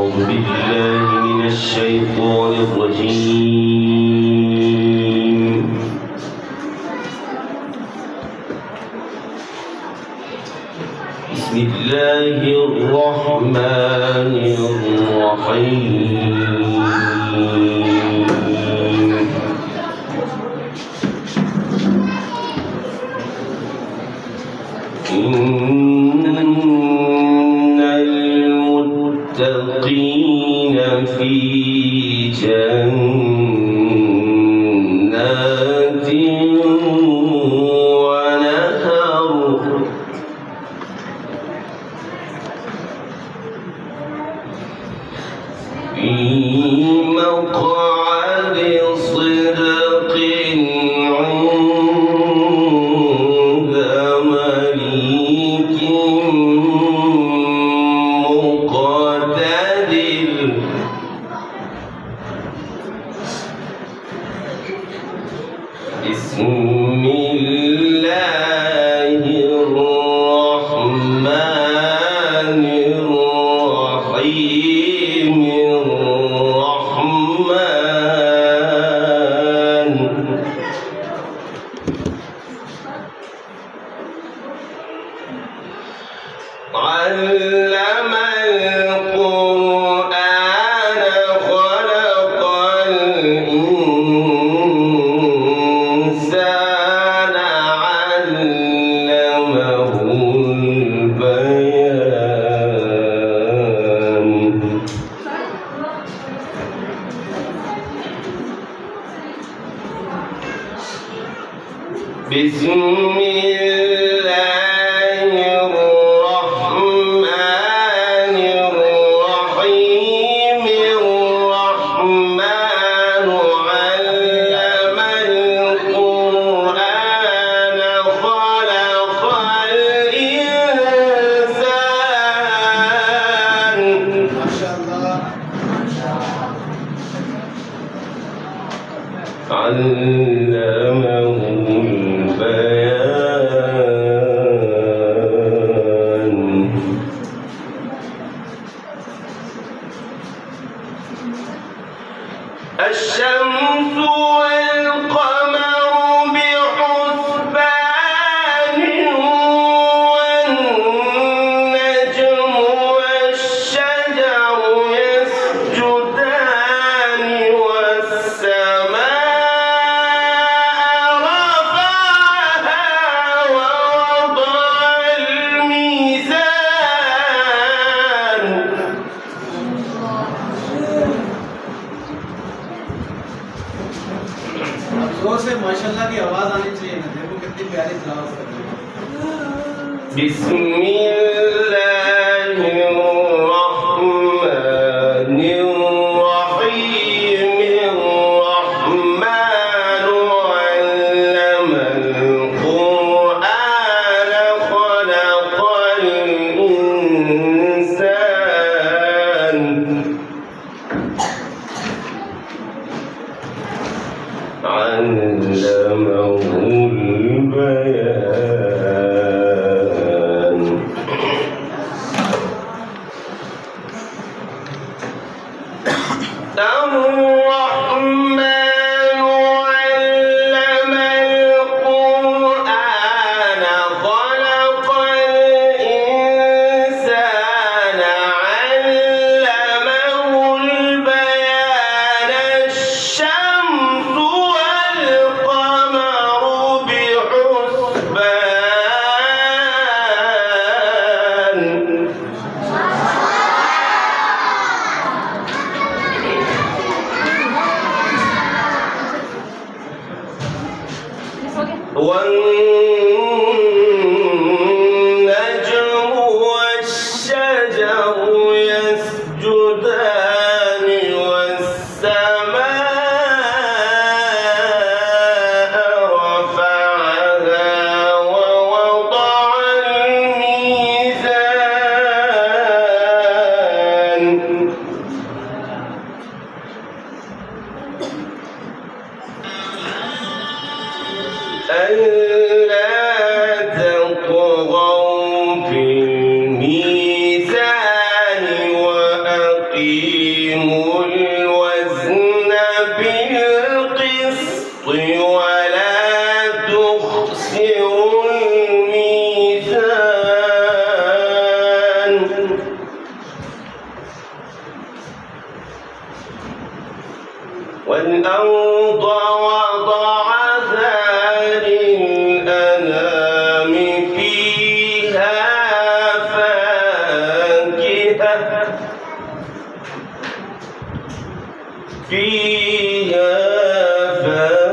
أعوذ بالله من الشيطان الرجيم. بسم الله الرحمن الرحيم. إن المتقين في جنات ونهر في مقعد صدق عند مليك مقتدر. بسم الله الرحمن الرحيم. علم القرآن خلق الإنسان علمه البيان. بسم الله الرحمن الرحيم. الرحمن علم القرآن خلق الإنسان. ما شاء الله. علمه البيان. الشمس والقمر بحسبان والنجم والشجر يسجدان والسماء رفعها ووضع الميزان. जोर से माशाल्लाह की आवाज आनी चाहिए ना, देखो कितनी प्यारी तिलावत कर रही है। बिस्मिल्लाहिर रहमानिर रहीम. الرحمن علم القرآن خلق الإنسان. علمه البيان. والأرض وضعها للأنام فيها فاكهة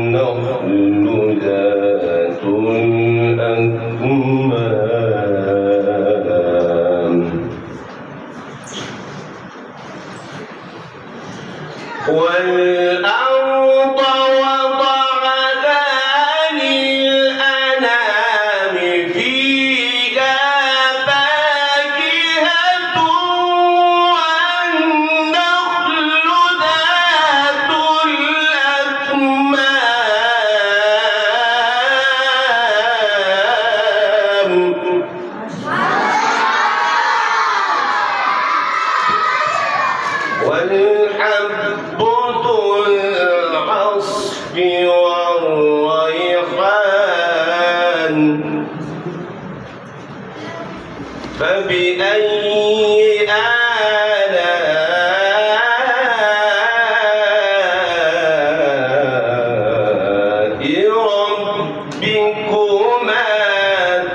والنخل ذات الأكمام والأرض وضعها للأنام فيها فاكهة والنخل ذات الأكمام والحب ذو العصف والريحان فبأي آلاء ربكما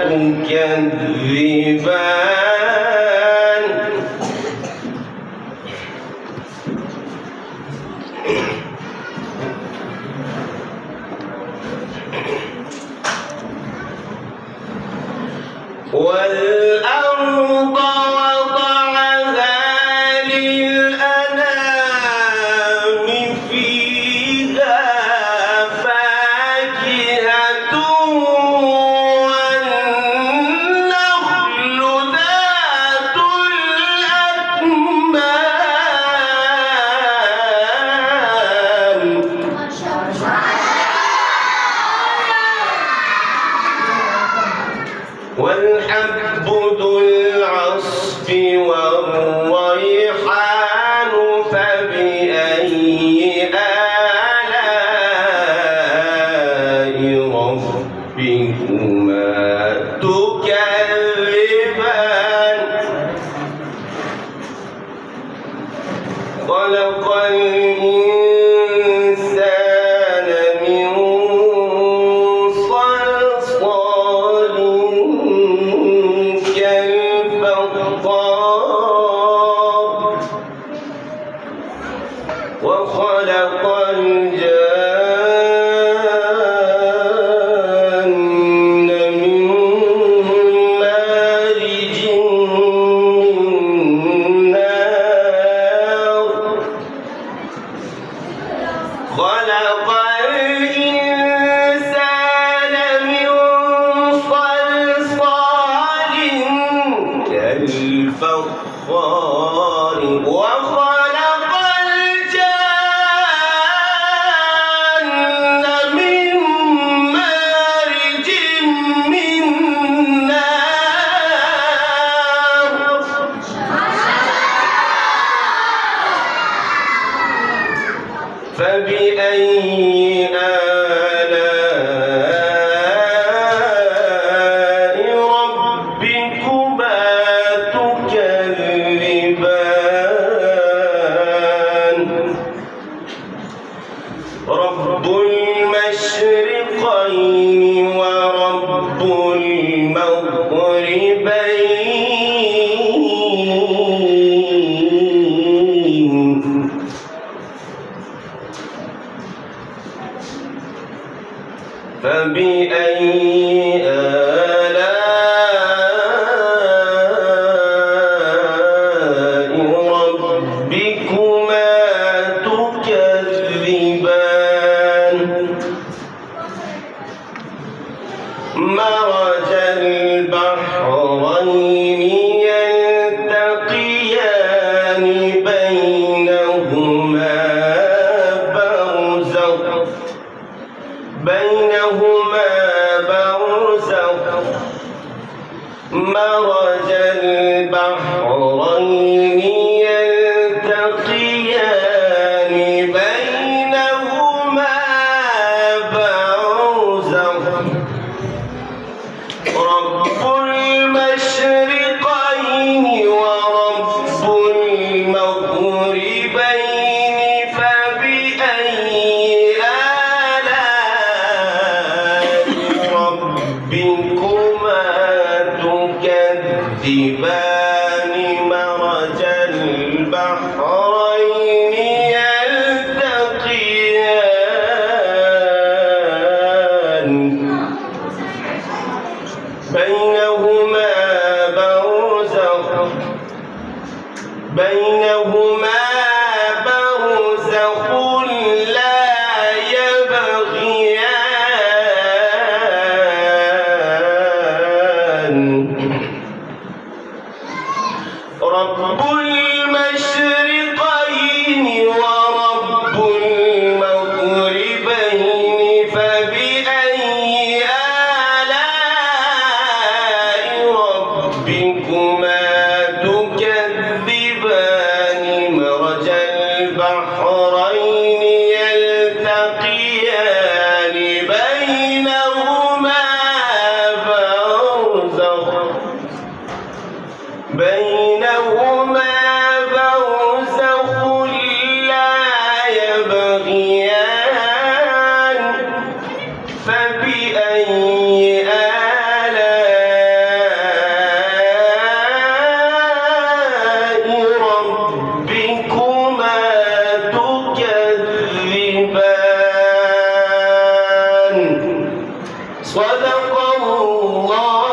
تكذبان والأرض وضعها للأنام فيها فاكهة والنخل ذات الأكمام والحب ذو العصف والريحان فبأي آلاء ربكما تكذبان خلق الإنسان من صلصال كالفخار وخلق الجان من مارج من نار خلق الإنسان من صلصال كالفخار وخلق الجان من مارج من نار فبأي آلاء ربكما تكذبان رب المشرقين ورب المغربين فبأي آلاء ربكما تكذبان مرج البحرين يلتقيان بينهما برزخ مرج البحرين يلتقيان بينهما برزخ يكذبان مرج البحرين يلتقيان بينهما برزخ لا يبغيان رب المشرقين ورب المغربين فبأي آلاء ربكما تكذبان مرج البحرين يلتقيان بينهما برزخ لا يبغيان فبأي آلاء ربكما تكذبان صدق الله